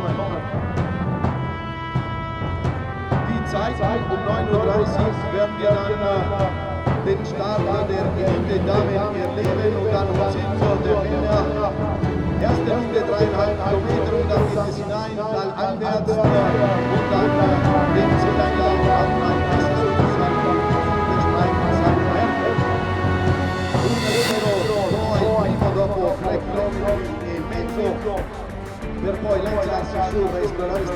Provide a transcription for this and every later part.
Die Zeit um 9:30 Uhr werden wir dann den Start der Elite-Damen erleben und dann um 10 Uhr der Männer. Erste Runde 3,5 Kilometer und dann geht es hinein, talabwärts und dann den Zieleinlauf auf ein erstes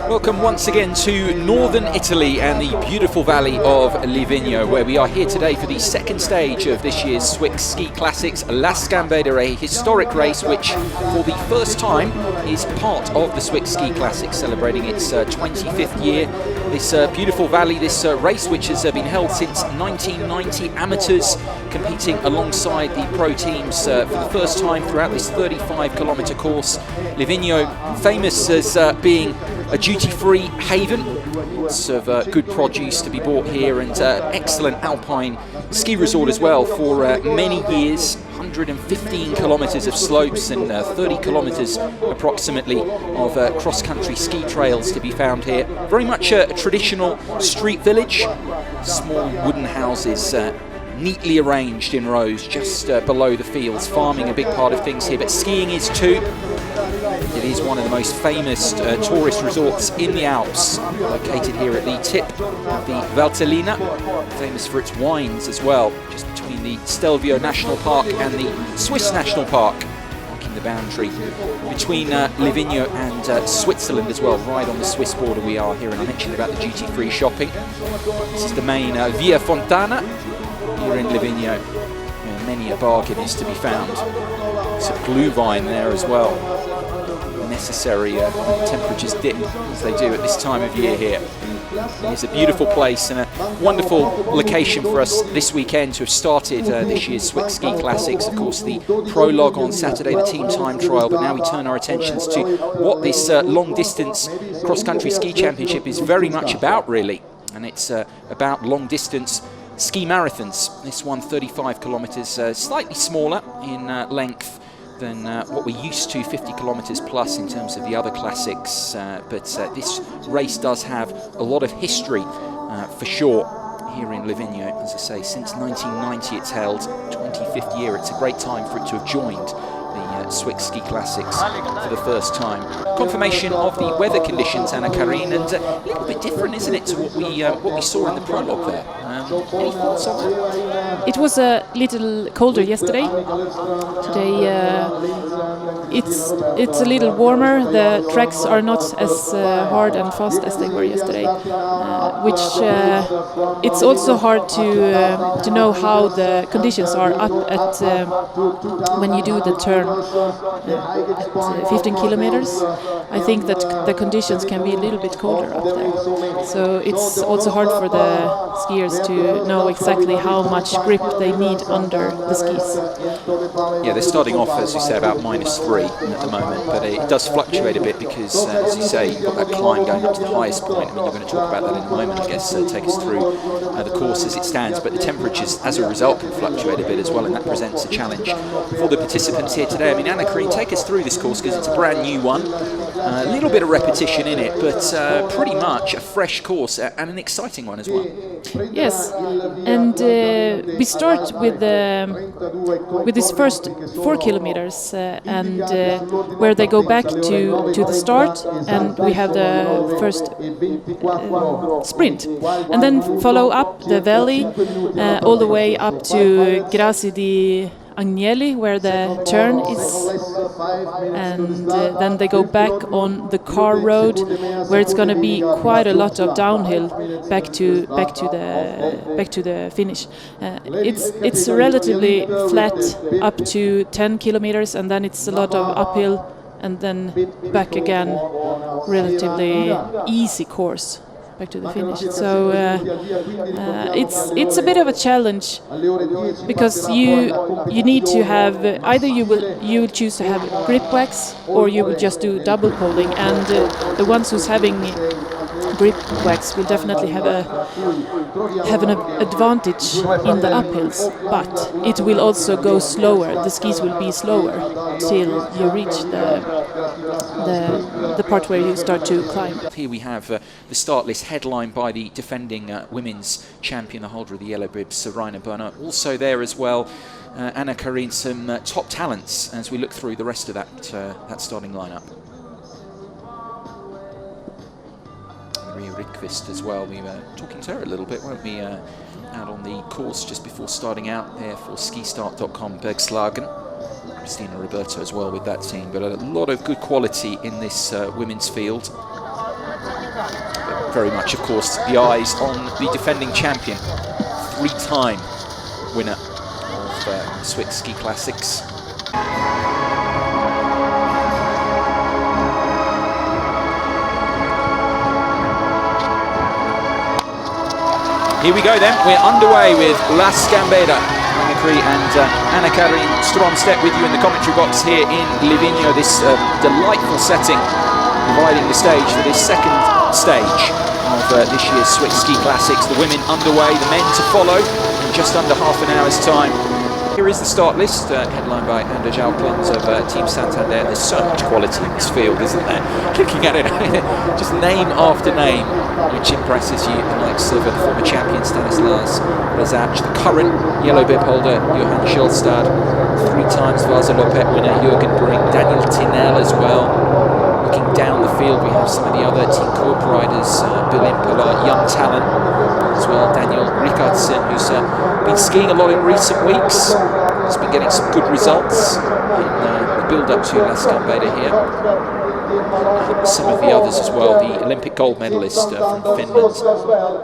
Welcome once again to northern Italy and the beautiful valley of Livigno, where we are here today for the second stage of this year's Swiss Ski Classics, La Sgambeda, a historic race which for the first time is part of the Swiss Ski Classics, celebrating its 25th year. This beautiful valley, this race which has been held since 1990, amateurs competing alongside the pro teams for the first time throughout this 35-kilometre course. Livigno, famous as being a duty-free haven, lots of good produce to be bought here, and excellent alpine ski resort as well for many years. 115 kilometres of slopes and 30 kilometres approximately of cross-country ski trails to be found here. Very much a traditional street village, small wooden houses neatly arranged in rows just below the fields, farming a big part of things here, but skiing is too. It is one of the most famous tourist resorts in the Alps, located here at the tip of the Valtellina, famous for its wines as well, just between the Stelvio National Park and the Swiss National Park, marking the boundary between Livigno and Switzerland as well. Right on the Swiss border we are here, and I mentioned about the duty-free shopping. This is the main Via Fontana here in Livigno. Many a bargain is to be found. Some glühwein there as well. Necessary temperatures dip as they do at this time of year here. It's a beautiful place and a wonderful location for us this weekend to have started this year's Swiss Ski Classics. Of course, the prologue on Saturday, the team time trial, but now we turn our attentions to what this long-distance cross-country ski championship is very much about, really. And it's about long-distance ski marathons. This one 35 kilometres, slightly smaller in length than what we're used to, 50 kilometres plus in terms of the other classics, but this race does have a lot of history for sure here in Livigno. As I say, since 1990 it's held, 25th year. It's a great time for it to have joined the Swiss Ski Classics for the first time. Confirmation of the weather conditions, Anna Karin, and a little bit different, isn't it, to what we saw in the prologue there. Any thoughts on that? It was a little colder yesterday. Today it's a little warmer. The tracks are not as hard and fast as they were yesterday, which it's also hard to know how the conditions are up at when you do the turn at 15 kilometers. I think that the conditions can be a little bit colder up there, so it's also hard for the skiers to know exactly how much grip they need under the skis. Yeah, they're starting off, as you say, about -3 at the moment, but it does fluctuate a bit because, as you say, you've got that climb going up to the highest point. I mean, you're going to talk about that in a moment, I guess, take us through the course as it stands, but the temperatures, as a result, can fluctuate a bit as well, and that presents a challenge for the participants here today. I mean, Anna Karin, take us through this course because it's a brand new one. A little bit of repetition in it, but pretty much a fresh course and an exciting one as well. Yes, and we start with this first 4 kilometers and where they go back to the start, and we have the first sprint, and then follow up the valley all the way up to Grassi di Agnelli, where the turn is, and then they go back on the car road, where it's going to be quite a lot of downhill back to the finish. It's relatively flat up to 10 kilometers, and then it's a lot of uphill, and then back again, relatively easy course back to the finish. So it's a bit of a challenge because you need to have either you will choose to have grip wax, or you will just do double poling, and the ones who's having grip wax will definitely have an advantage in the uphills, but it will also go slower. The skis will be slower till you reach the part where you start to climb. Here we have the start list headlined by the defending women's champion, the holder of the yellow bib, Sgambeda Bunner. Also there as well, Anna-Karin, some top talents as we look through the rest of that starting lineup. Maria Rikvist as well. We were talking to her a little bit, weren't we, out on the course just before starting out there for skistart.com Bergslagen. Christina Roberto as well with that team, but a lot of good quality in this women's field. But very much, of course, the eyes on the defending champion, three-time winner of the Swiss Ski Classics. Here we go then, we're underway with La Sgambeda. And Anna-Karin Stromstedt with you in the commentary box here in Livigno. This delightful setting providing the stage for this second stage of this year's Swiss Ski Classics. The women underway, the men to follow in just under half an hour's time. Here is the start list, headlined by Anders Alkland of Team Santander. There's so much quality in this field, isn't there? Looking at it, just name after name, which impresses you. The likes of the former champion Stanislaus Razach, the current yellow bib holder Johan Schildstad, 3 times Vasa Lopet winner Jürgen Brink, Daniel Tinel as well. Looking down the field, we have some of the other Team Corp riders, Bill Impala, young talent as well, Daniel Ricardson, who's been skiing a lot in recent weeks. He's been getting some good results in the build-up to La Sgambeda here. Some of the others as well, the Olympic gold medalist from Finland,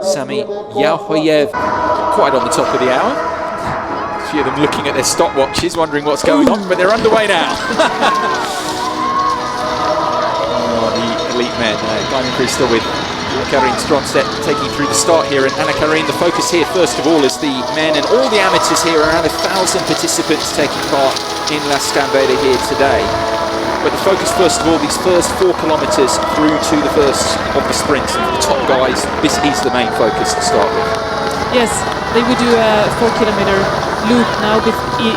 Sami Jauhojev, quite on the top of the hour. A few of them looking at their stopwatches, wondering what's going on, but they're underway now. The elite men, Diamond Crew still with Anna-Karin Stromstedt taking through the start here, and Anna-Karin, the focus here first of all is the men and all the amateurs here, around 1,000 participants taking part in La Sgambeda here today. But the focus first of all, these first 4 kilometres through to the first of the sprints, and for the top guys, this is the main focus to start with. Yes, they will do a 4-kilometer loop now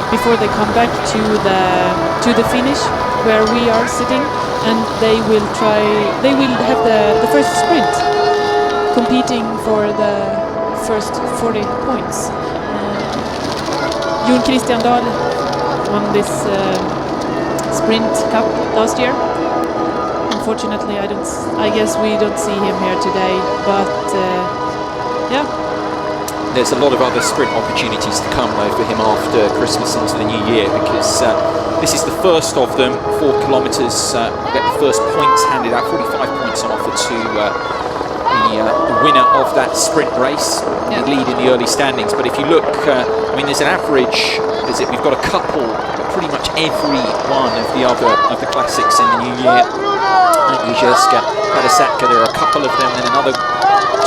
before they come back to the finish where we are sitting, and they will have the first sprint, competing for the first 40 points. Jon Christian Dahl won this sprint cup last year. Unfortunately, I guess we don't see him here today, but yeah. There's a lot of other sprint opportunities to come though for him after Christmas into the new year, because this is the first of them. 4 kilometres, get the first points handed out, 45 points on offer to the winner of that sprint race. They lead in the early standings, but if you look, I mean, there's an average. We've got a couple, pretty much every one of the classics in the new year. Ujurska, Padasatka, there are a couple of them, then another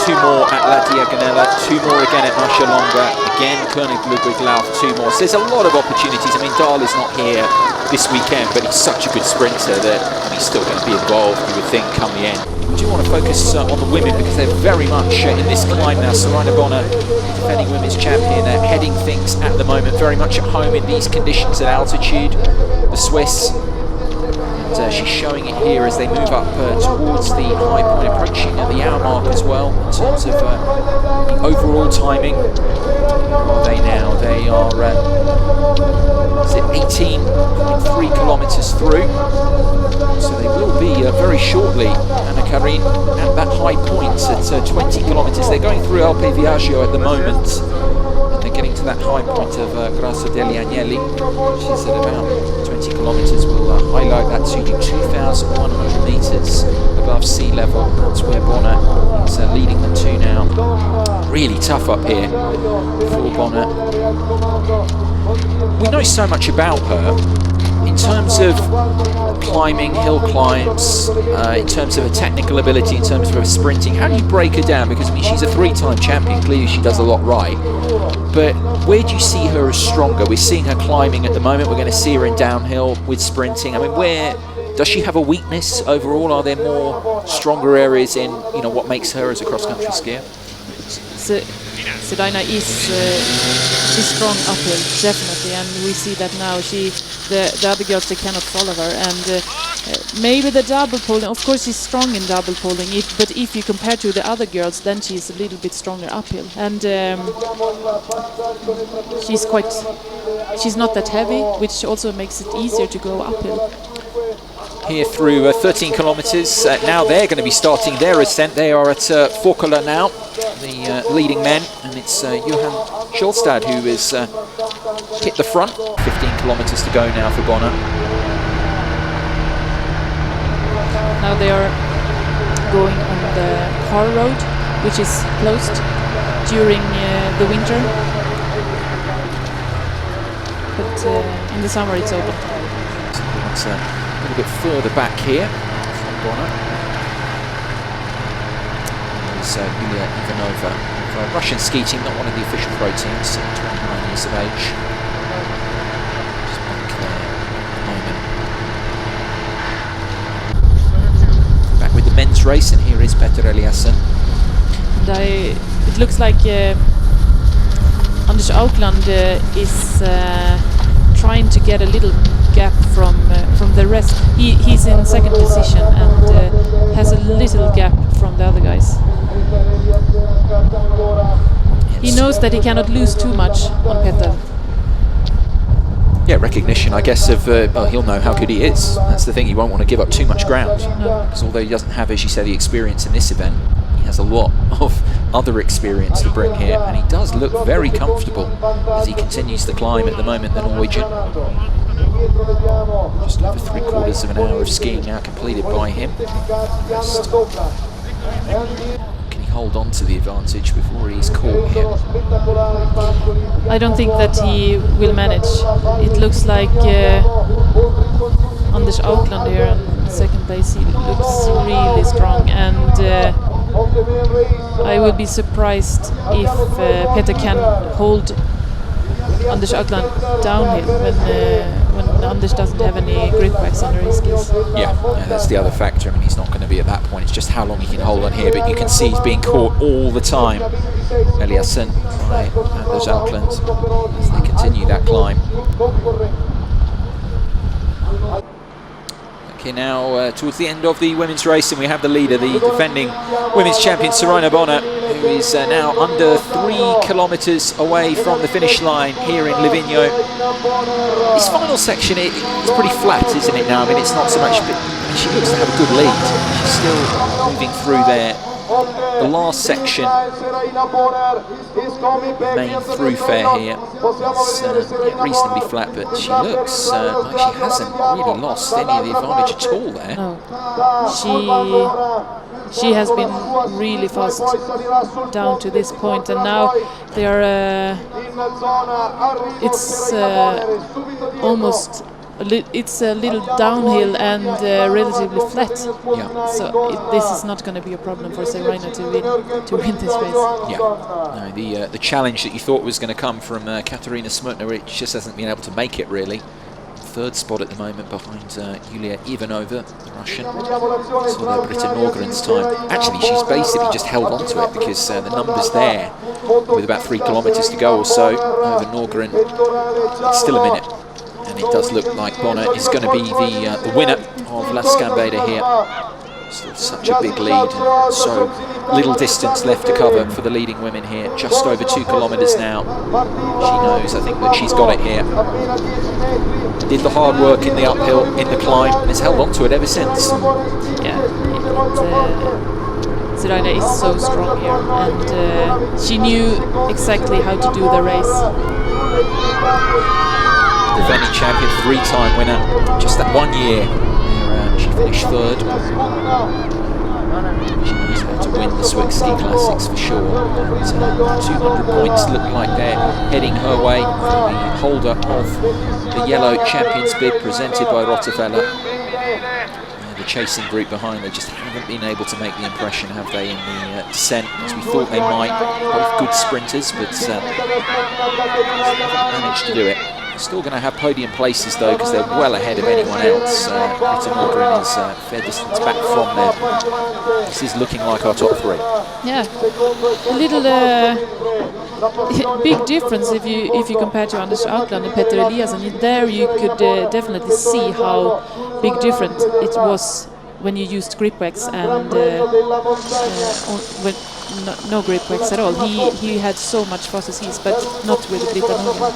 2 more at La Diagonella, 2 more again at Marcialonga, again König Ludwig Lauf, 2 more. So there's a lot of opportunities. I mean, Dahl is not here this weekend, but he's such a good sprinter that he's still going to be involved, you would think, come the end. We do want to focus on the women because they're very much in this climb now. Sgambeda Bunner, defending women's champion, they're heading things at the moment very much at home in these conditions at altitude, the Swiss. And she's showing it here as they move up towards the high point, approaching the hour mark as well in terms of the overall timing. What are they now? They are 18.3 kilometres through, so they will be very shortly, Anna-Karin, at that high point at 20 kilometres. They're going through Alpe Viaggio at the moment, and they're getting to that high point of Grasso degli Agnelli, which is at about 20 kilometres. We'll highlight that to you, 2,100 metres above sea level. That's where Bonner is leading them to now. Really tough up here for Bonner. We know so much about her in terms of climbing, hill climbs, in terms of her technical ability, in terms of her sprinting. How do you break her down? Because I mean, she's a 3-time champion, clearly she does a lot right, but where do you see her as stronger? We're seeing her climbing at the moment, we're going to see her in downhill with sprinting. I mean, where Does she have a weakness overall? Are there more stronger areas in what makes her as a cross-country skier? Sedina is she's strong uphill, definitely, and we see that now. The other girls, they cannot follow her, and maybe the double poling. Of course, she's strong in double poling. But if you compare to the other girls, then she's a little bit stronger uphill, and she's not that heavy, which also makes it easier to go uphill. Here through 13 kilometers. Now they're going to be starting their ascent. They are at Forkola now, the leading men, and it's Johan Schulstad who is hit the front. 15 kilometers to go now for Bonner. Now they are going on the car road, which is closed during the winter, but in the summer it's open. It's a little bit further back here from Bonner. It's Yulia Ivanova of Russian ski team, not one of the official pro teams, 29 years of age. Just back there at the moment. Back with the men's race, and here is Petter Eliasson. And it looks like Anders Aukland is trying to get a little gap from the rest. He's in second position and has a little gap from the other guys. He knows that he cannot lose too much on Petter. Yeah, recognition, I guess, of well, he'll know how good he is. That's the thing, he won't want to give up too much ground. No. Because although he doesn't have, as you say, the experience in this event, he has a lot of other experience to bring here, and he does look very comfortable as he continues to climb at the moment, the Norwegian. Just over 3/4 of an hour of skiing now completed by him. Just can he hold on to the advantage before he's caught here? I don't think that he will manage. It looks like Anders Aukland here in second place. He looks really strong, and I would be surprised if Petter can hold Anders Aukland downhill when Anders doesn't have any grip backs under his skis. Yeah, that's the other factor. I mean, he's not going to be at that point. It's just how long he can hold on here. But you can see he's being caught all the time. Eliasson by Anders Aukland as they continue that climb. Okay, now towards the end of the women's race, and we have the leader, the defending women's champion Saraina Bonner, who is now under 3 kilometers away from the finish line here in Livigno. This final section it's pretty flat, isn't it now? I mean, it's not so much, but she looks to have a good lead. She's still moving through there. The last section, main thoroughfare here, is reasonably flat, but she looks like she hasn't really lost any of the advantage at all there. No, she has been really fast down to this point, and now they are. It's almost. It's a little downhill and relatively flat. Yeah. So this is not going to be a problem for Saraina to win this race. Yeah. No, the challenge that you thought was going to come from Katarina Smutner, it just hasn't been able to make it really. Third spot at the moment behind Yulia Ivanova, the Russian. So Britta Norgren's time. Actually, she's basically just held on to it because the numbers there, with about 3 kilometers to go or so, over Norgren, it's still a minute. And it does look like Bonner is going to be the winner of La Sgambeda here. Still such a big lead, and so little distance left to cover for the leading women here. Just over 2 kilometers now. She knows, I think, that she's got it here. Did the hard work in the uphill, in the climb, and has held on to it ever since. Yeah, Saraina is so strong here, and she knew exactly how to do the race. Defending champion, 3-time winner, just that 1 year where she finished third. She knows how to win the Swiss Ski Classics for sure. And 200 points look like they're heading her way from the holder of the yellow champions bib presented by Rottefeller. The chasing group behind, they just haven't been able to make the impression, have they, in the descent, as we thought they might. Both good sprinters, but haven't managed to do it. Still going to have podium places though, because they're well ahead of anyone else. Britta Nordgren is a fair distance back from them. This is looking like our top three. Yeah, a little big difference if you compare to Anders Outland and Petter Eliasson. There you could definitely see how big difference it was when you used grip wax and no grip wax at all. He had so much faster skis, but not with Britta Nordgren.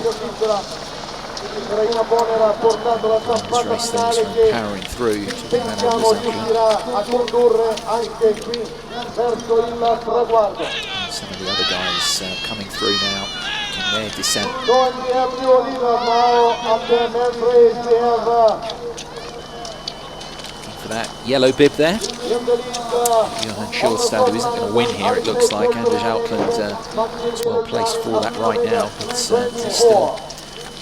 This race then is from powering through to the man on some of the other guys coming through now in their descent. For that yellow bib there. Johan Sjølstad, who isn't going to win here, it looks like. Anders Outland is well placed for that right now. He's still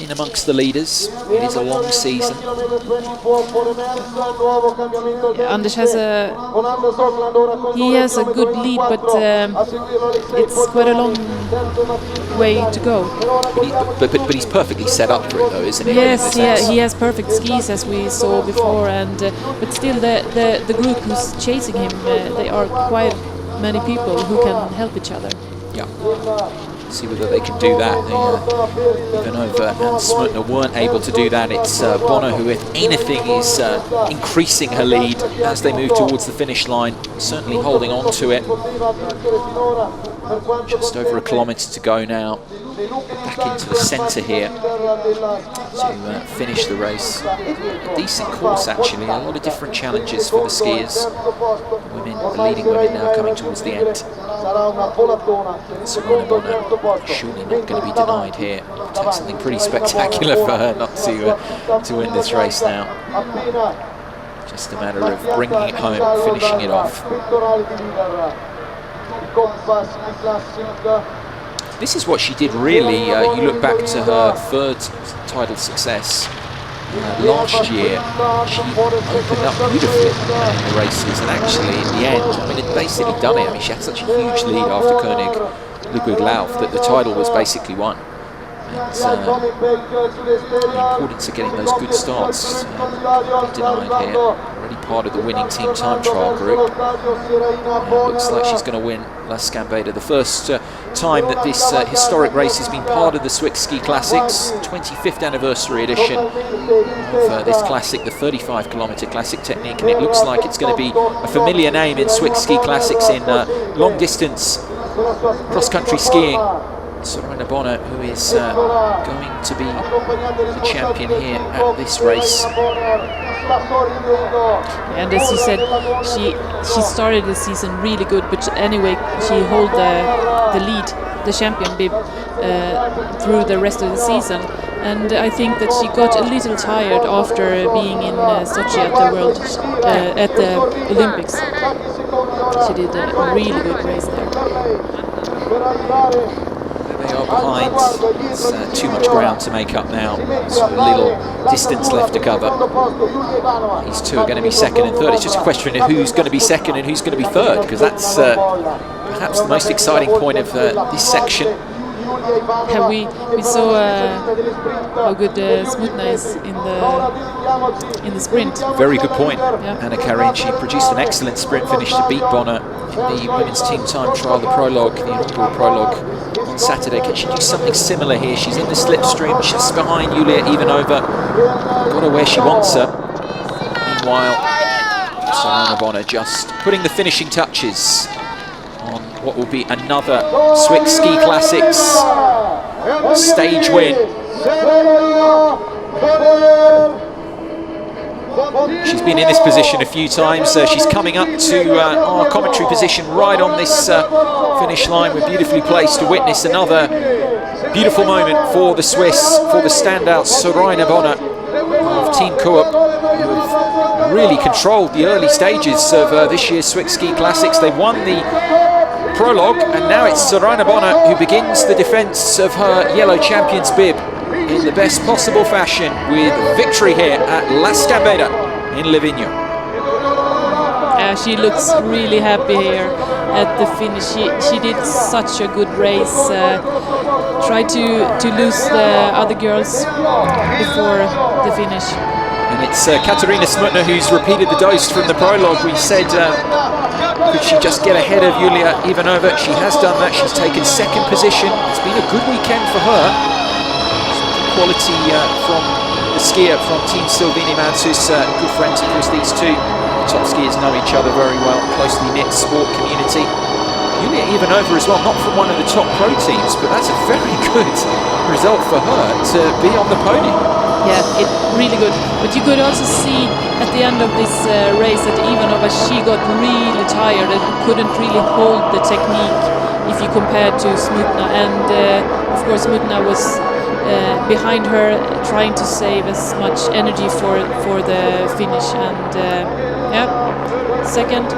in amongst the leaders. It is a long season. Yeah, Anders has a good lead, but it's quite a long way to go. But he's perfectly set up for it though, isn't he? Yes, he has perfect skis as we saw before, and but still the group who's chasing him, they are quite many people who can help each other. Yeah. See whether they can do that. Ivanova and Smutner weren't able to do that. It's Bonner who, if anything, is increasing her lead as they move towards the finish line, certainly holding on to it. Just over a kilometre to go now. Back into the centre here to finish the race. A decent course actually, a lot of different challenges for the skiers. The leading women now coming towards the end. Serena Bonner surely not going to be denied here. It'll take something pretty spectacular for her not to win this race now. Just a matter of bringing it home, finishing it off. This is what she did really. You look back to her third title success last year. She opened up beautifully in the races, and actually in the end, I mean, it basically done it. I mean, she had such a huge lead after Koenig Ludwig Lauf that the title was basically won. And the importance of getting those good starts denied here. Already part of the winning team time trial group. Looks like she's going to win La Sgambeda. The first time that this historic race has been part of the Swiss Ski Classics, 25th anniversary edition of this classic, the 35-kilometre classic technique, and it looks like it's going to be a familiar name in Swiss Ski Classics in long-distance cross-country skiing. Serena Bonner, who is going to be the champion here at this race. And as you said, she started the season really good, but anyway, she held the lead, the champion bib, through the rest of the season. And I think that she got a little tired after being in Sochi at the Olympics. She did a really good race there. They are behind. It's too much ground to make up now. So a little distance left to cover. These two are going to be second and third. It's just a question of who's going to be second and who's going to be third, because that's perhaps the most exciting point of this section. Yeah, we saw how good Smutna is in the sprint. Very good point. Yeah. Anna Karin, she produced an excellent sprint finish to beat Bonner in the women's team time trial, the prologue, the inaugural prologue on Saturday. Can she do something similar here? She's in the slipstream, just behind Yulia Ivanova. Got her where she wants her. Meanwhile, Serena Bonner just putting the finishing touches on what will be another Swiss Ski Classics stage win. She's been in this position a few times. She's coming up to our commentary position right on this finish line. We're beautifully placed to witness another beautiful moment for the Swiss, for the standout Serena Bonner of Team Coop, who have really controlled the early stages of this year's Swiss Ski Classics. They won the prologue, and now it's Serena Bonner who begins the defence of her yellow champion's bib in the best possible fashion, with victory here at La Sgambeda in Livigno. She looks really happy here at the finish. She did such a good race. try to lose the other girls before the finish. And it's Katarina Smutner who's repeated the dose from the prologue. We said, could she just get ahead of Yulia Ivanova? She has done that. She's taken second position. It's been a good weekend for her. Quality from the skier from Team Silvini Mansus. Good friends, of course, these two top skiers know each other very well. Closely knit sport community. Yulia Ivanova as well, not from one of the top pro teams, but that's a very good result for her to be on the podium. Yeah, it's really good. But you could also see at the end of this race that Ivanova, she got really tired and couldn't really hold the technique if you compare to Smutna. And of course, Smutna was behind her, trying to save as much energy for the finish. And yeah, second,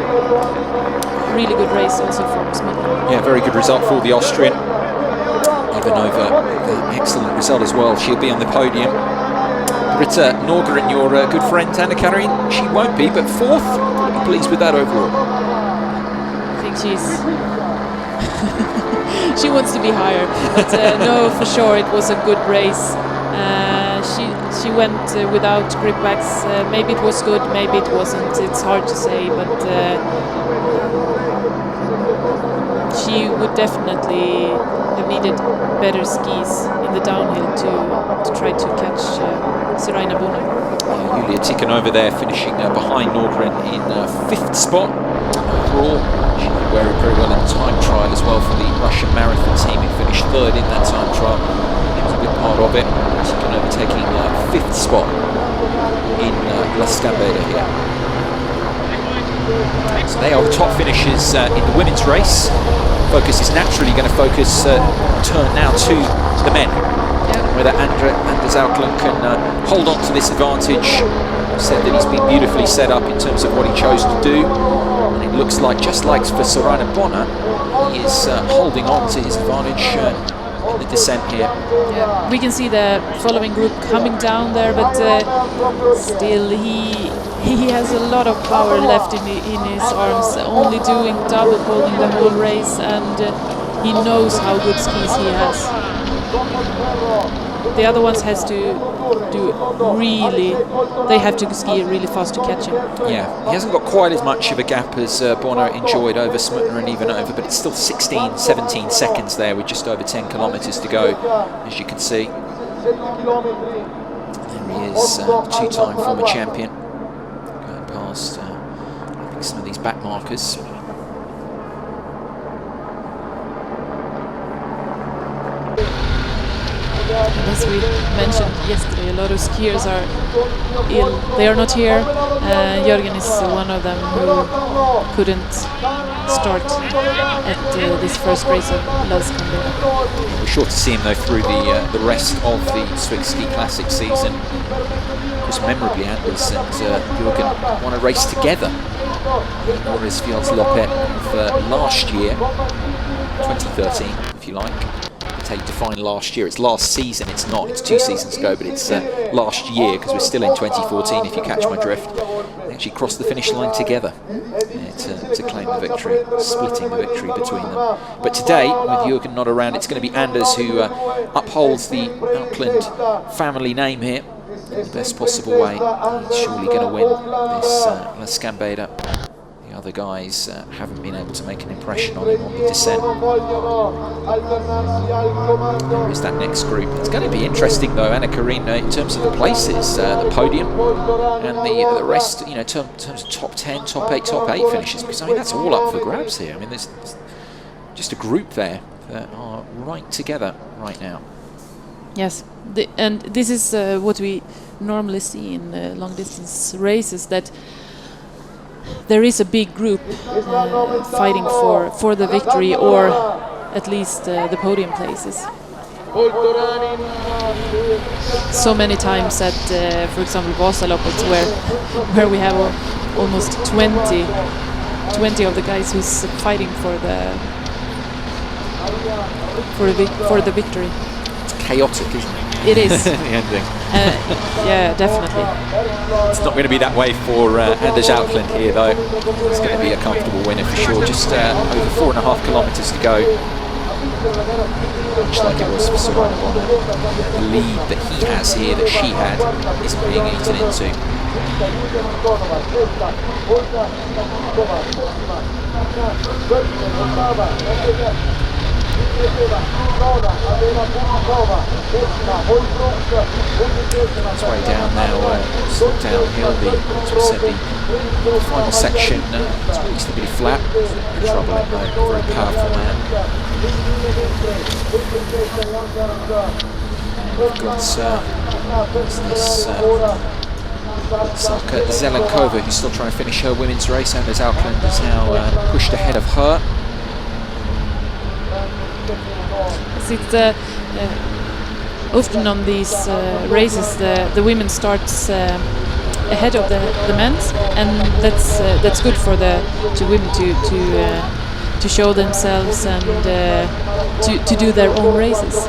really good race also from Smutna. Yeah, very good result for the Austrian. Ivanova, excellent result as well. She'll be on the podium. Britta Nordgren, your good friend Anna-Karin, she won't be, but fourth. I'm pleased with that overall. I think she wants to be higher, but no, for sure it was a good race. She went without grip backs. Maybe it was good, maybe it wasn't. It's hard to say, but she would definitely have needed better skis in the downhill to try to catch Siraina Bona. Yulia Tikhonova there, finishing behind Nordgren in fifth spot. Overall, she did very well in the time trial as well for the Russian marathon team. It finished third in that time trial. It was a big part of it. Tikhonova taking fifth spot in La Sgambeda here. So they are the top finishers in the women's race. Focus is naturally going to turn now to the men. Whether Anders Auckland can hold on to this advantage. Said that he's been beautifully set up in terms of what he chose to do. And it looks like, just like for Siraina Bona, he is holding on to his advantage in the descent here. Yeah, we can see the following group coming down there, but still he has a lot of power left in his arms, only doing double holding the whole race, and he knows how good skis he has. The other ones has to they have to ski really fast to catch him. Yeah, he hasn't got quite as much of a gap as Bona enjoyed over Smutner and Ivanova, but it's still 16, 17 seconds there with just over 10 kilometres to go, as you can see. There he is, two-time former champion, going past I think some of these back markers. And as we mentioned yesterday, a lot of skiers are ill. They are not here. Jörgen is one of them who couldn't start at this first race of La Sgambeda. We're sure to see him though through the rest of the Swiss Ski Classic season. Because memorably, Anders and Jörgen won a race together in Norrisfjeldsloppet of last year, 2013, if you like. How you define last year. It's last season, it's not, it's 2 seasons ago, but it's last year because we're still in 2014, if you catch my drift. They actually crossed the finish line together to claim the victory, splitting the victory between them. But today, with Jürgen not around, it's going to be Anders who upholds the Auckland family name here in the best possible way. He's surely going to win this La Sgambeda. The other guys haven't been able to make an impression on him on the descent. There is that next group. It's going to be interesting though, Anna-Karin, in terms of the places, the podium and the rest, in terms of top 10, top 8 finishes, because I mean that's all up for grabs here. I mean there's just a group there that are right together right now. Yes, and this is what we normally see in long distance races, that there is a big group fighting for the victory, or at least the podium places. So many times at, for example, Vasaloppet, where we have almost 20 of the guys who's fighting for the victory. It's chaotic, isn't it? It is. The ending. Yeah, definitely. It's not going to be that way for Anders Auckland here, though. It's going to be a comfortable winner for sure. Just over 4.5 kilometres to go. Much like it was for Serena Bonner. The lead that he has here, that she had, isn't being eaten into. It's way down now, downhill, as we said, the final section is reasonably flat. No trouble in though, very powerful man. And we've got this Saka Zelenkova, who's still trying to finish her women's race. Anders Auckland is now pushed ahead of her. It's often on these races the women starts ahead of the men's, and that's good for the women to show themselves and to do their own races.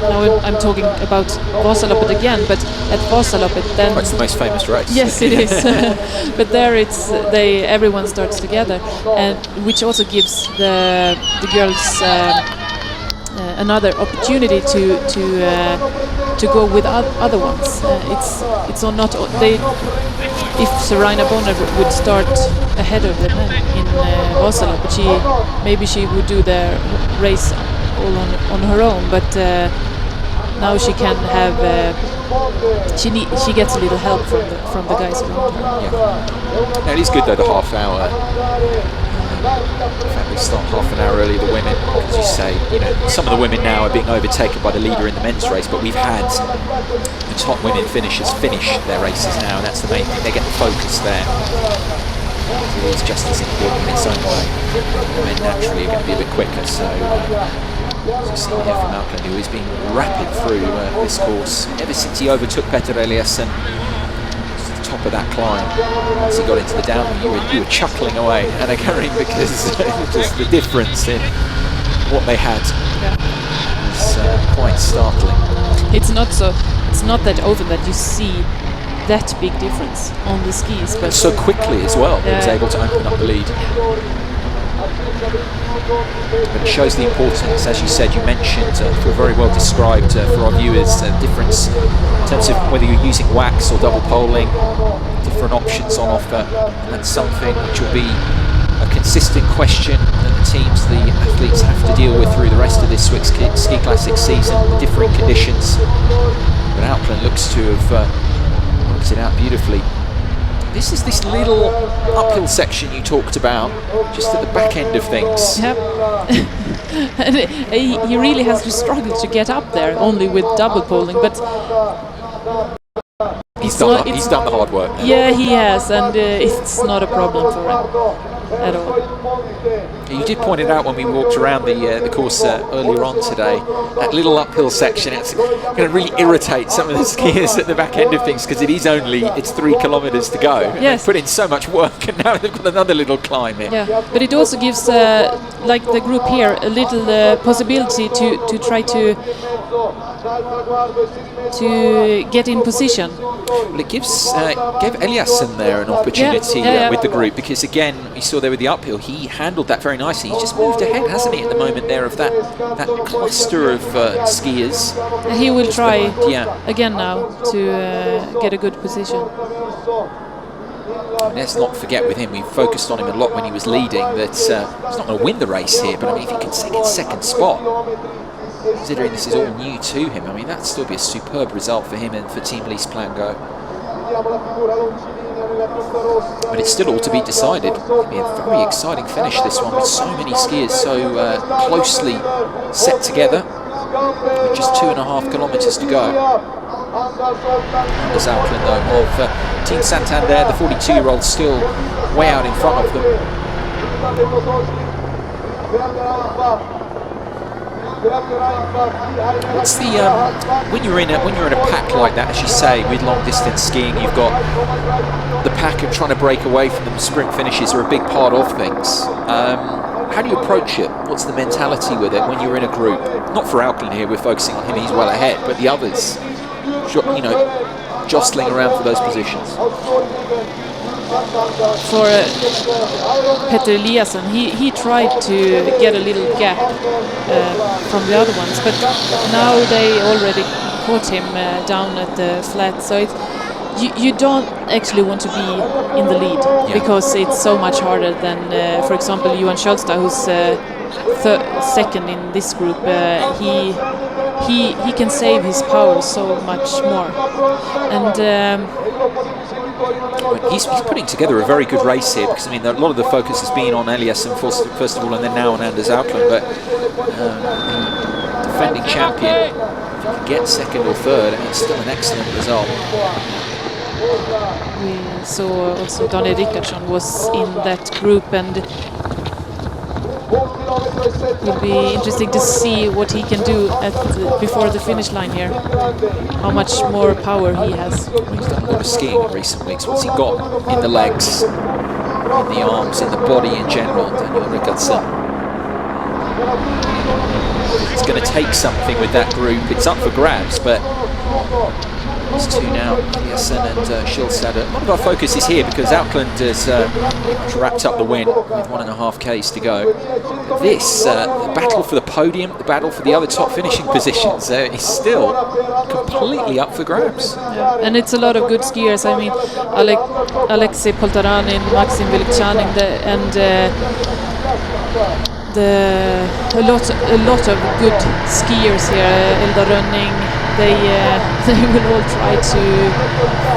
Now I'm talking about Vasaloppet again, but at Vasaloppet then it's the most famous race. Yes, it is. But there everyone starts together, and which also gives the girls another opportunity to go with other ones. It's not they. If Serena Bonner would start ahead of the men in Vasaloppet, maybe she would do the race all on her own. But now she can have. She gets a little help from the guys around her. Yeah. Now it is good though, the half hour. In fact, they start half an hour early, the women, as you say. You know, some of the women now are being overtaken by the leader in the men's race, but we've had the top women finishers finish their races now, and that's the main thing. They get the focus there. It is just as important in its own way. The men naturally are going to be a bit quicker, so as you see here from Auckland, who has been rapid through this course ever since he overtook Petter Eliasson. Top of that climb. Once he got into the downhill, you were chuckling away, Anna Karin, because just the difference in what they had was quite startling. It's not that often that you see that big difference on the skis, but so quickly as well. He was able to open up the lead. But it shows the importance, as you said, you mentioned, for very well described for our viewers, difference in terms of whether you're using wax or double poling, different options on offer, and that's something which will be a consistent question that the teams, the athletes have to deal with through the rest of this Swiss Ski Classic season, the differing conditions. But Auckland looks to have worked it out beautifully. This is this little uphill section you talked about, just at the back end of things. Yep. And he really has to struggle to get up there, only with double poling, but he's done the hard work now. Yeah, he has, and it's not a problem for him at all. You did point it out when we walked around the course earlier on today. That little uphill section, it's going to really irritate some of the skiers at the back end of things, because it's 3 kilometers to go. Yes. They've put in so much work, and now they've got another little climb in. Yeah, but it also gives, like the group here, a little possibility to try to get in position. Well, it gave Eliasson there an opportunity with the group, because again, you saw there with the uphill, he handled that very nicely. He's just moved ahead, hasn't he, at the moment there of that cluster of skiers. He will try again now to get a good position. Let's not forget with him, we focused on him a lot when he was leading, that he's not going to win the race here, but I mean, if he can get second spot, considering this is all new to him, I mean, that'd still be a superb result for him and for Team Lise Plango. But it's still all to be decided. It'll be a very exciting finish, this one, with so many skiers so closely set together, with just 2.5 kilometres to go. Anders Auckland, though, of Team Santander, the 42-year-old, still way out in front of them. What's the when you're in a pack like that, as you say, with long distance skiing, you've got the pack of trying to break away from them. Sprint finishes are a big part of things. How do you approach it? What's the mentality with it when you're in a group? Not for Auckland here, we're focusing on him, he's well ahead, but the others, you know, jostling around for those positions. for Petter Eliasson, he tried to get a little gap from the other ones, but now they already caught him down at the flat. So you don't actually want to be in the lead, because it's so much harder than, for example, Johan Kjølstad, who's second in this group. He can save his power so much more, and he's putting together a very good race here, because I mean a lot of the focus has been on Eliasson first of all, and then now on Anders Auckland, but the defending champion, if you can get second or third, I mean, it's still an excellent result. We saw also Daniel Rickardsson was in that group, and it will be interesting to see what he can do before the finish line here. How much more power he has. He's done a lot of skiing in recent weeks. What's he got in the legs, in the arms, in the body in general, Daniel Rickardsson? He's going to take something with that group. It's up for grabs, but these two now, Eliasson and Kjølstad. A lot of our focus is here because Auckland has wrapped up the win with 1.5 Ks to go. This, the battle for the podium, the battle for the other top finishing positions is still completely up for grabs. Yeah. And it's a lot of good skiers. I mean, Alexei Poltaranin, Maxim Vilkchanin, a lot of good skiers here. Eldar Rönning. They will all try to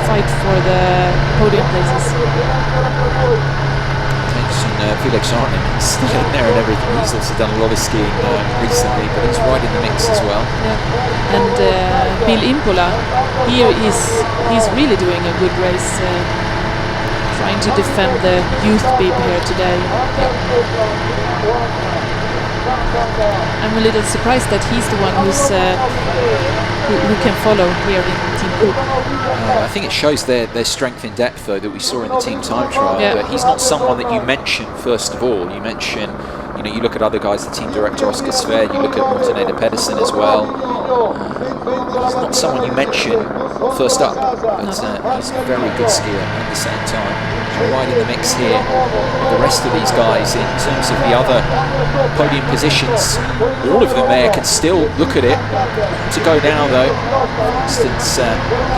fight for the podium places. Felix Arnin is still in there and everything. He's also done a lot of skiing recently, but he's right in the mix as well. Yeah. And Bill Impola, he's really doing a good race, trying to defend the youth bib here today. I'm a little surprised that he's the one who can follow here in Team Coop. I think it shows their strength in depth, though, that we saw in the team time trial. Yeah. But he's not someone that you mention first of all. You mention, you look at other guys, the team director Oscar Sved, you look at Morten Eder Pedersen as well. He's not someone you mention first up, but he's a very good skier at the same time. Right in the mix here. The rest of these guys, in terms of the other podium positions, all of them there can still look at it. To go now, though, for instance,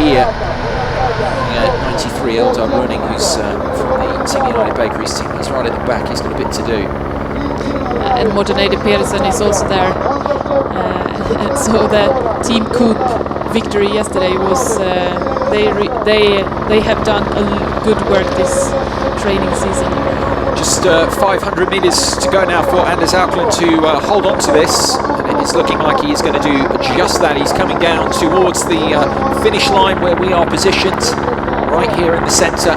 here, 93 Eldar Rönning, who's from the Team United Bakeries team. He's right at the back. He's got a bit to do. And Morten Eder Pedersen is also there. So the Team Coop victory yesterday was they have done a good work this training season. Just 500 meters to go now for Anders Auckland to hold on to this, and it is looking like he is going to do just that. He's coming down towards the finish line where we are positioned, right here in the centre.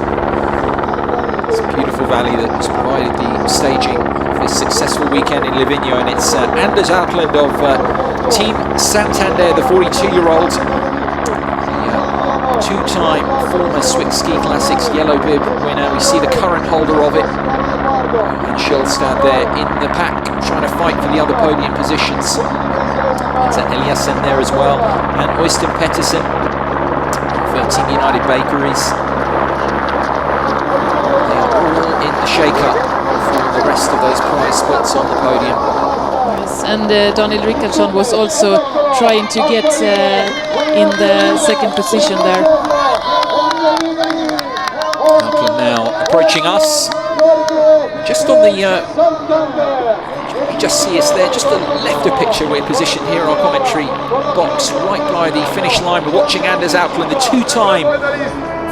It's a beautiful valley that has provided the staging of this successful weekend in Livigno, and it's Anders Auckland of Team Santander, the 42-year-old, two-time former Swick Ski Classics yellow bib winner. We see the current holder of it, and Kjølstad there in the pack, trying to fight for the other podium positions. It's Eliasson there as well, and Øystein Pettersen for Team United Bakeries. They are all in the shake-up for the rest of those prize spots on the podium. Yes, and Daniel Rickardsson was also trying to get in the second position there. Auckland now approaching us. Just on the, you just see us there, just the left of picture. We're positioned here, our commentary box, right by the finish line. We're watching Anders Auckland, the two-time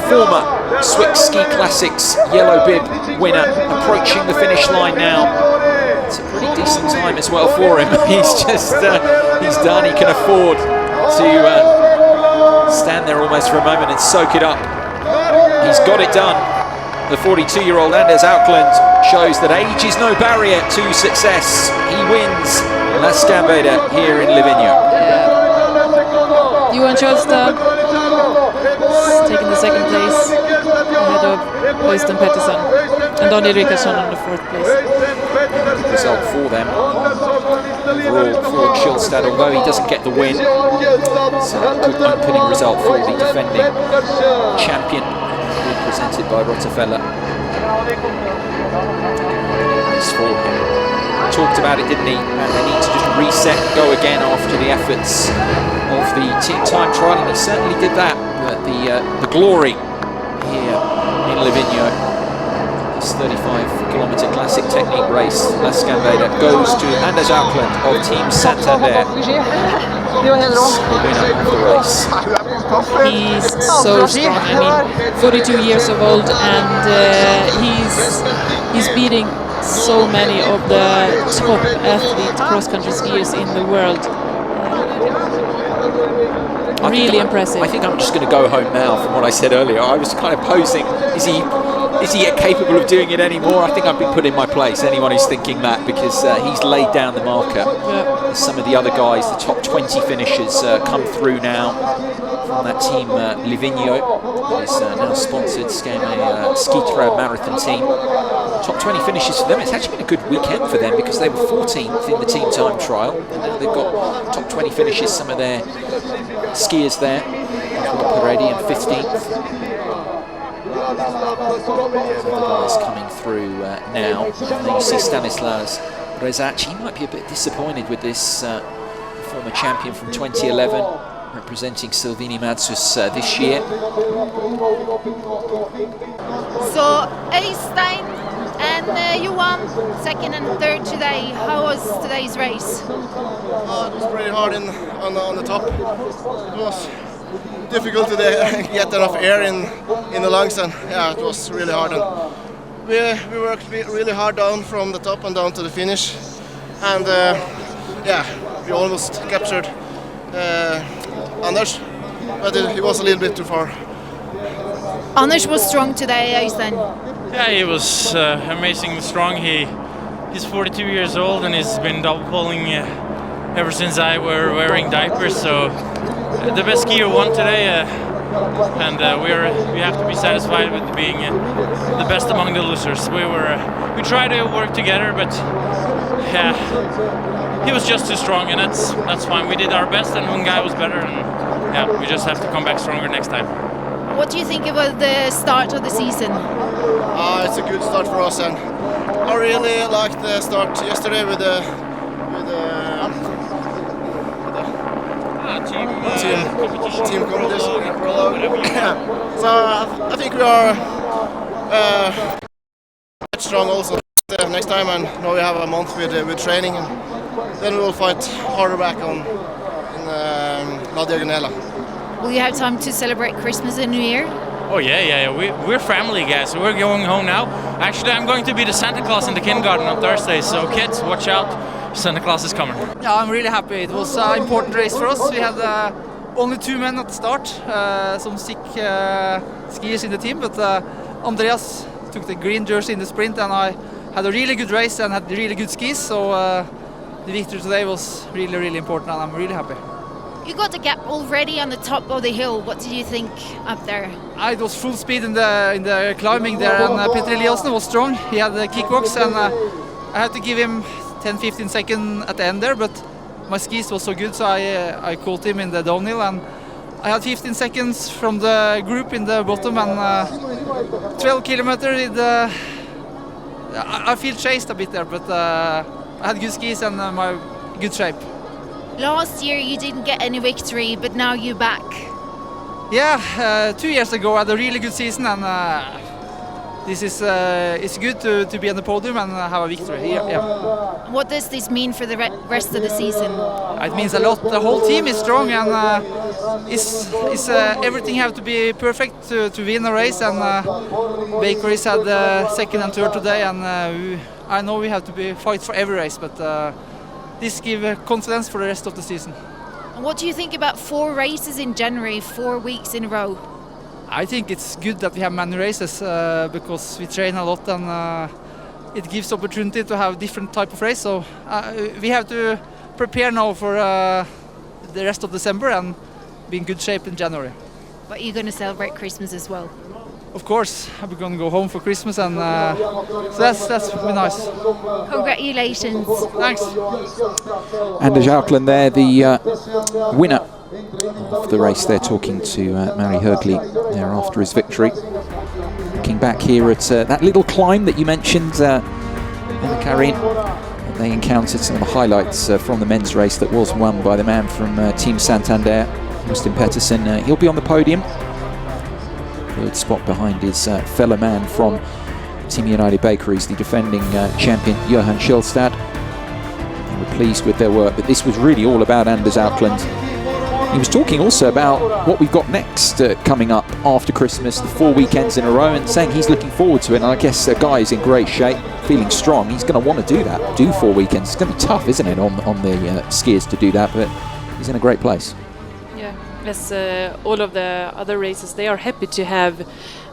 former Swick Ski Classics yellow bib winner, approaching the finish line now. It's a pretty decent time as well for him. He's just, he's done. He can afford to stand there almost for a moment and soak it up. He's got it done. The 42-year-old Anders Auckland shows that age is no barrier to success. He wins La Sgambeda here in Livigno. Johan Kjølstad taking the second place ahead of Øystein Pettersen, and Daniel Rickardsson on the fourth place. Good result for them. Overall for Kjølstad, although he doesn't get the win, it's a good opening result for the defending champion. Good represented by Rottefeller. It's for him. Talked about it, didn't he? And they need to just reset and go again after the efforts of the team time trial, and he certainly did that. But the glory here in Livigno, this 35-kilometre classic technique race, La Sgambeda, goes to Anders Auckland of Team Santander. The winner of the race. He's so strong. I mean, 42 years of old, and he's beating so many of the top athlete cross-country skiers in the world. Really impressive. I think I'm just going to go home now. From what I said earlier, I was kind of posing: is he capable of doing it anymore? I think I've been put in my place. Anyone who's thinking that, because he's laid down the marker. Yeah. Some of the other guys, the top 20 finishers, come through now from that team Livigno, that is now sponsored Sgambeda Ski-Trad marathon team. Top 20 finishes for them. It's actually been a good weekend for them because they were 14th in the team time trial, and now they've got top 20 finishes. Some of their skiers there, Peretti in 15th. The guys coming through now. And then you see Stanislav Rezac. He might be a bit disappointed with this former champion from 2011, representing Silvini Madsus this year. So, Øystein, and you won second and third today. How was today's race? It was pretty hard on the top. It was difficult to get enough air in the lungs, and yeah, it was really hard. And we worked really hard down from the top and down to the finish, and yeah, we almost captured Anders, but he was a little bit too far. Anders was strong today, Øystein. Yeah, he was amazingly strong. He's 42 years old and he's been double pulling ever since I were wearing diapers. So the best skier won today, and we have to be satisfied with being the best among the losers. We tried to work together, but yeah, he was just too strong, and that's fine. We did our best, and one guy was better, and yeah, we just have to come back stronger next time. What do you think about the start of the season? It's a good start for us, and I really liked the start yesterday with the team competition in prologue. So I think we are strong also next time, and now we have a month with training, and then we will fight harder back in La Diagonela. Will you have time to celebrate Christmas and New Year? Oh yeah. We're family guys, so we're going home now. Actually, I'm going to be the Santa Claus in the kindergarten on Thursday, so kids, watch out, Santa Claus is coming. Yeah, I'm really happy. It was an important race for us. We had only 2 men at the start, some sick skiers in the team, but Andreas took the green jersey in the sprint, and I had a really good race and had really good skis, so the victory today was really, really important, and I'm really happy. You got the gap already on the top of the hill. What did you think up there? It was full speed in the climbing there, and Peter Eliassen was strong. He had the kickbox, and I had to give him 10-15 seconds at the end there, but my skis was so good, so I caught him in the downhill, and I had 15 seconds from the group in the bottom, and 12 kilometers. I feel chased a bit there, but I had good skis and my good shape. Last year you didn't get any victory, but now you're back. Yeah, 2 years ago I had a really good season, and this is it's good to be on the podium and have a victory. Yeah. What does this mean for the rest of the season? It means a lot. The whole team is strong, and everything have to be perfect to win a race. And Bakeries had second and third today, and I know we have to fight for every race, but this gives confidence for the rest of the season. What do you think about 4 races in January, 4 weeks in a row? I think it's good that we have many races because we train a lot, and it gives opportunity to have different type of race. So we have to prepare now for the rest of December and be in good shape in January. But you're going to celebrate Christmas as well? Of course, we're going to go home for Christmas, and so that's be nice. Congratulations. Thanks. Anders Auckland there, the winner of the race there, talking to Mari Högli there after his victory. looking back here at that little climb that you mentioned, Karin. They encountered some of the highlights from the men's race that was won by the man from Team Santander, Austin Pettersson. He'll be on the podium. Third spot behind his fellow man from Team United Bakeries, the defending champion Johan Kjellstad. They were pleased with their work, but this was really all about Anders Auckland. He was talking also about what we've got next coming up after Christmas, the 4 weekends in a row, and saying he's looking forward to it. And I guess the guy is in great shape, feeling strong. He's going to want to do that, do 4 weekends. It's going to be tough, isn't it, on the skiers to do that, but he's in a great place. Yeah, as all of the other races, they are happy to have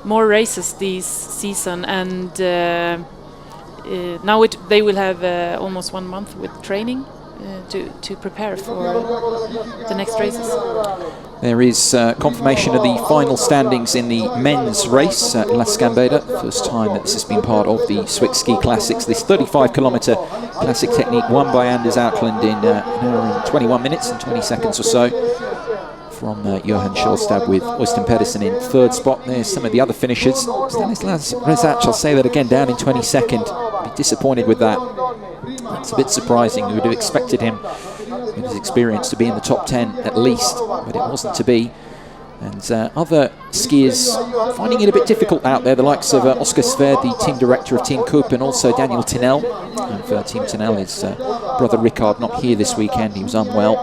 more races this season, and now they will have almost 1 month with training to prepare for the next races. There is confirmation of the final standings in the men's race at Sgambeda. First time that this has been part of the Swiss Ski Classics. This 35-kilometre classic technique won by Anders Auckland in an hour and 21 minutes and 20 seconds or so. From Johan Kjellstad with Austin Pettersson in third spot. There's some of the other finishers. Stanislas Rezac, I'll say that again, down in 22nd. Be disappointed with that. It's a bit surprising. We would have expected him, with his experience, to be in the top 10 at least, but it wasn't to be. And other skiers finding it a bit difficult out there, the likes of Oscar Sverd, the team director of Team Coop, and also Daniel Tinel. And for Team Tinel, his brother Ricard not here this weekend, he was unwell.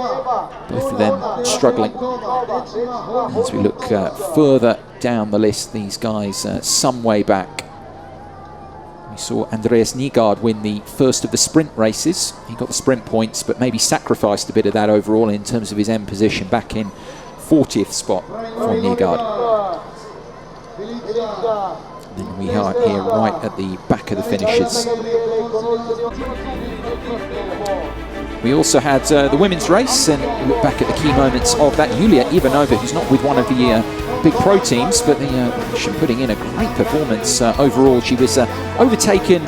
Both of them struggling. As we look further down the list, these guys some way back. We saw Andreas Nygaard win the first of the sprint races. He got the sprint points, but maybe sacrificed a bit of that overall in terms of his end position, back in 40th spot for Nygaard. Then we are here right at the back of the finishes. We also had the women's race, and look back at the key moments of that. Yulia Ivanova, who's not with one of the big pro teams, but she's putting in a great performance overall. She was overtaken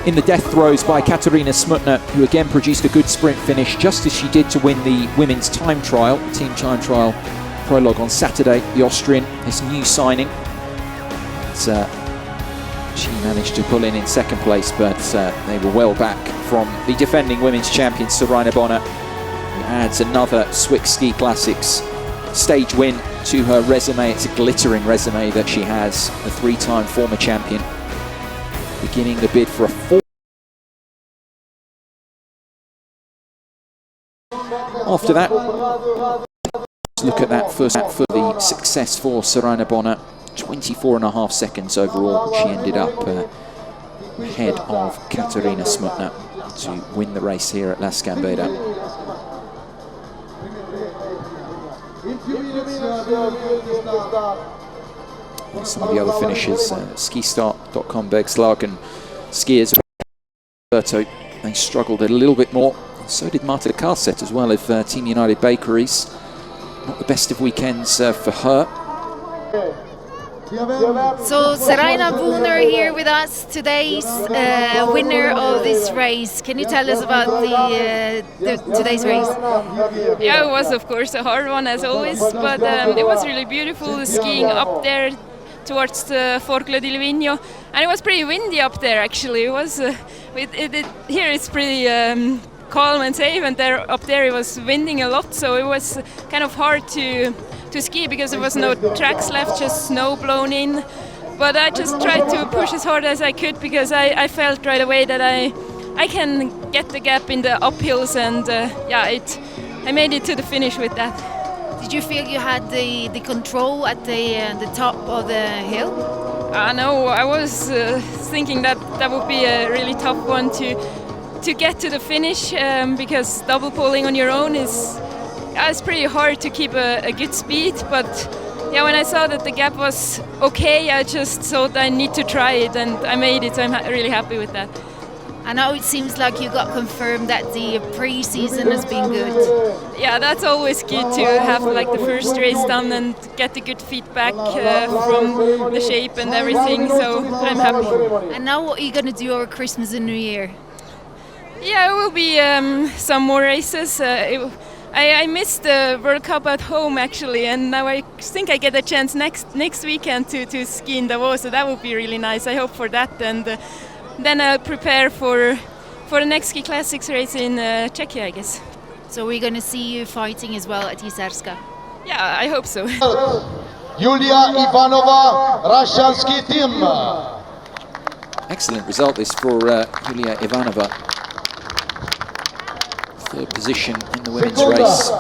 in the death throes by Katarina Smutner, who again produced a good sprint finish, just as she did to win the women's time trial, team time trial prologue on Saturday. The Austrian, this new signing. She managed to pull in second place, but they were well back from the defending women's champion Saraina Bonner, who adds another Swiss Ski Classics stage win to her resume. It's a glittering resume that she has, a 3-time former champion, beginning the bid for a 4th. After that, let's look at that first for the success for Saraina Bonner. 24.5 seconds overall. She ended up ahead of Katarina Smutner to win the race here at Sgambeda. Some of the other finishers, skistart.com Bergslagen skiers, Roberto, they struggled a little bit more. So did Marta Karlstedt as well of Team United Bakeries. Not the best of weekends for her. So Saraina Bonner here with us, today's winner of this race. Can you tell us about today's race? Yeah, it was of course a hard one as always, but it was really beautiful skiing up there towards the Forclă di Livigno, and it was pretty windy up there actually. It was here it's pretty calm and safe, and up there it was winding a lot, so it was kind of hard to ski because there was no tracks left, just snow blown in. But I just tried to push as hard as I could because I felt right away that I can get the gap in the uphills, and I made it to the finish with that. Did you feel you had the control at the top of the hill? No, I was thinking that would be a really tough one to get to the finish because double poling on your own is it's pretty hard to keep a good speed. But yeah, when I saw that the gap was okay, I just thought I need to try it, and I made it, so I'm really happy with that. I know it seems like you got confirmed that the pre-season has been good. Yeah, that's always good to have like the first race done and get the good feedback from the shape and everything, so I'm happy. And now what are you going to do over Christmas and New Year? Yeah, it will be some more races. I missed the World Cup at home actually, and now I think I get a chance next weekend to ski in Davos, so that would be really nice. I hope for that, and then I'll prepare for the next Ski Classics race in Czechia, I guess. So we're going to see you fighting as well at Jizerska. Yeah, I hope so. Julia Ivanova, Russian ski team. Excellent result this for Julia Ivanova. Third position in the women's race.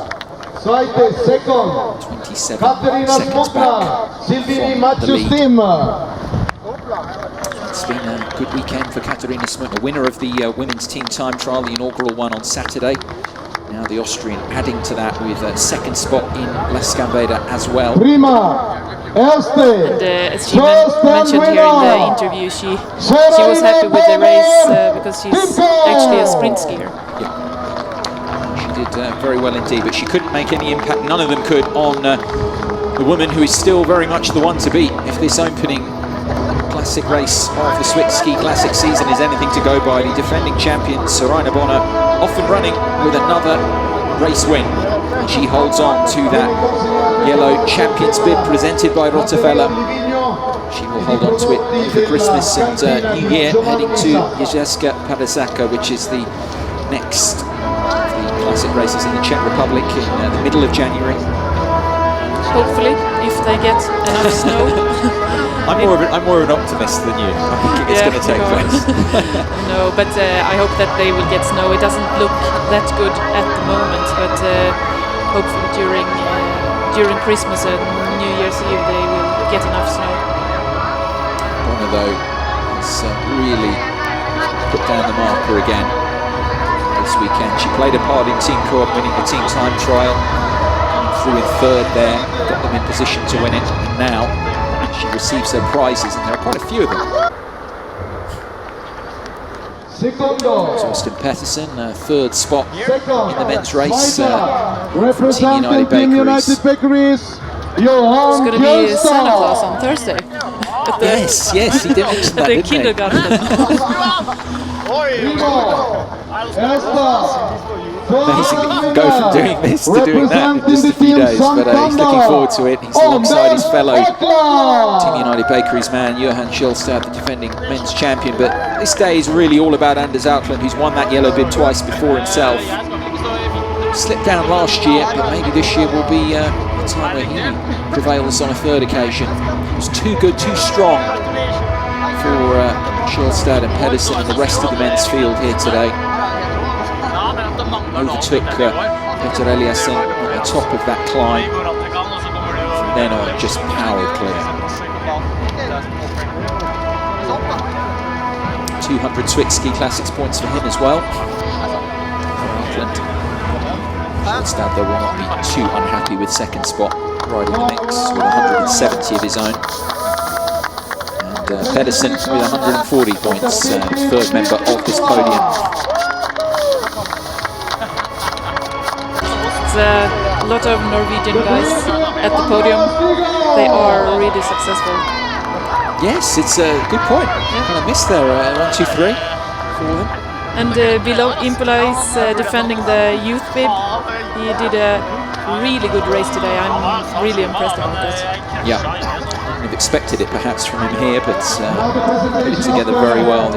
27 seconds back from the lead. It's been a good weekend for Katarina Smutner, winner of the women's team time trial, the inaugural one on Saturday. Now the Austrian adding to that with a second spot in Sgambeda as well. And as she mentioned here in the interview, she was happy with the race because she's actually a sprint skier. Yeah. She did very well indeed, but she couldn't make any impact, none of them could, on the woman who is still very much the one to beat. If this opening classic race of the Swiss Ski Classic season is anything to go by, the defending champion Saraina Bonner off and running with another race win. And she holds on to that yellow champion's bib presented by Rottefeller. She will hold on to it for Christmas and New Year, heading to Jizerska Padasaka, which is the next of the classic races in the Czech Republic in the middle of January. Hopefully, if they get enough snow. I'm more of an optimist than you. I think it's going to take place. No, but I hope that they will get snow. It doesn't look that good at the moment, but hopefully during Christmas and New Year's Eve they will get enough snow. Bonner though has really put down the marker again this weekend. She played a part in Team Co-op winning the team time trial, through in third there, got them in position to win it, and now she receives her prizes, and there are quite a few of them. Torsten Pettersson, third spot in the men's race from Team United Bakeries. It's going to be Santa Claus on Thursday. Yes, he did mention that, didn't he? Amazing that you can go from doing this to doing that in just a few days, but he's looking forward to it. He's alongside his fellow Team United Bakeries man, Johan Schjelstad, the defending men's champion. But this day is really all about Anders Auckland, who's won that yellow bib twice before himself. Slipped down last year, but maybe this year will be a time where he prevails on a third occasion. It was too good, too strong for Schjelstad and Pedersen and the rest of the men's field here today. Overtook Peter Eliasson at the top of that climb. From then on, just powered clear. 200 Swiss Ski Classics points for him as well. Schjelstad though will not be too unhappy with second spot right in the mix with 170 of his own. And Pedersen with 140 points, third member of this podium. A lot of Norwegian guys at the podium. They are really successful. Yes, it's a good point. Yeah. Kind of missed there. 1, 2, 3 for them. And below Impola is defending the youth bib. He did a really good race today. I'm really impressed about that. Yeah, I've expected it perhaps from him here, but put it together very well.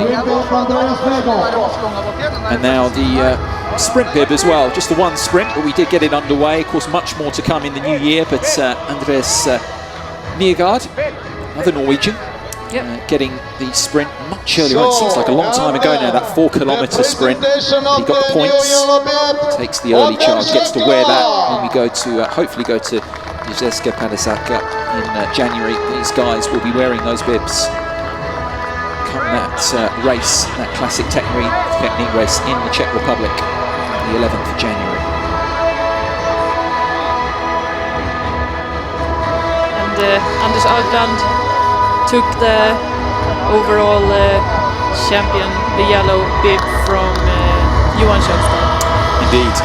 And now the sprint bib as well, just the one sprint, but we did get it underway. Of course, much more to come in the new year, but Andres Niergaard, another Norwegian, getting the sprint much earlier on. It seems like a long time ago now, that 4-kilometre sprint. He got the points, takes the early charge, gets to wear that when we go to, hopefully go to Jizerska Padasaka in January. These guys will be wearing those bibs come that race, that classic technique race in the Czech Republic, the 11th of January. And Anders Auckland took the overall champion, the yellow bib from Johan Schjelstad. Indeed,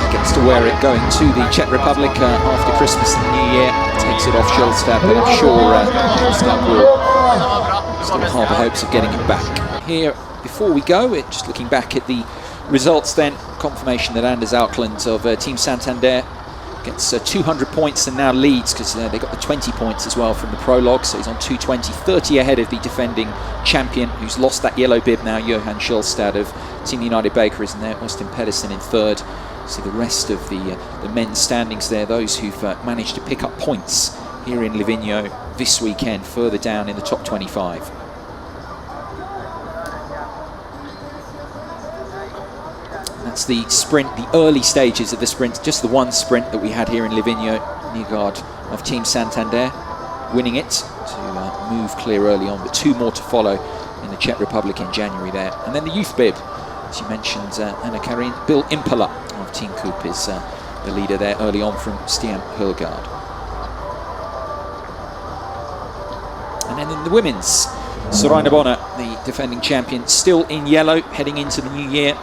he gets to wear it going to the Czech Republic after Christmas and the New Year. Takes it off Schjelstad, but I'm sure Schjelstad will still harbour hopes of getting it back. Here, before we go, just looking back at the results then, confirmation that Anders Aukland of Team Santander gets 200 points and now leads, because they got the 20 points as well from the prologue, so he's on 220, 30 ahead of the defending champion, who's lost that yellow bib now. Johan Schjelstad of Team United Baker is in there, Austin Pedersen in third. See the rest of the men's standings there, those who've managed to pick up points here in Livigno this weekend, further down in the top 25. That's the sprint, the early stages of the sprint, just the one sprint that we had here in Livigno. Nygaard of Team Santander winning it to move clear early on, but 2 more to follow in the Czech Republic in January there. And then the youth bib, as you mentioned, Anna Karin, Bill Impala of Team Coop is the leader there early on from Stian Hølgaard. And then in the women's, Soraya Bonner, the defending champion, still in yellow heading into the new year.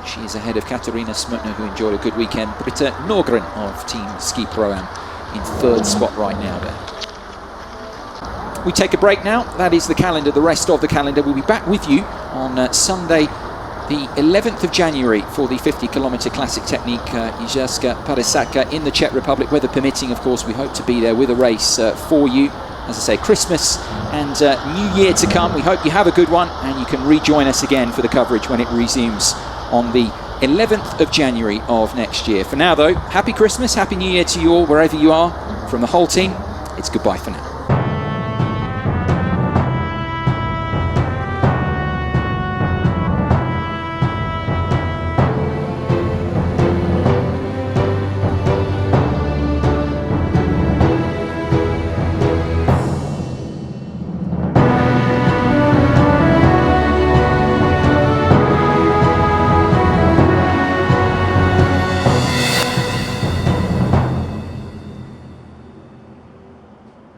She is ahead of Katarina Smutner, who enjoyed a good weekend. Britta Norgren of Team Ski Pro-Am in third spot right now there. We take a break now. That is the calendar, the rest of the calendar. We'll be back with you on Sunday, the 11th of January, for the 50-kilometre classic technique Jižerská padesátka in the Czech Republic. Weather permitting, of course, we hope to be there with a race for you. As I say, Christmas and New Year to come. We hope you have a good one, and you can rejoin us again for the coverage when it resumes on the 11th of January of next year. For now, though, happy Christmas, happy New Year to you all, wherever you are. From the whole team, it's goodbye for now.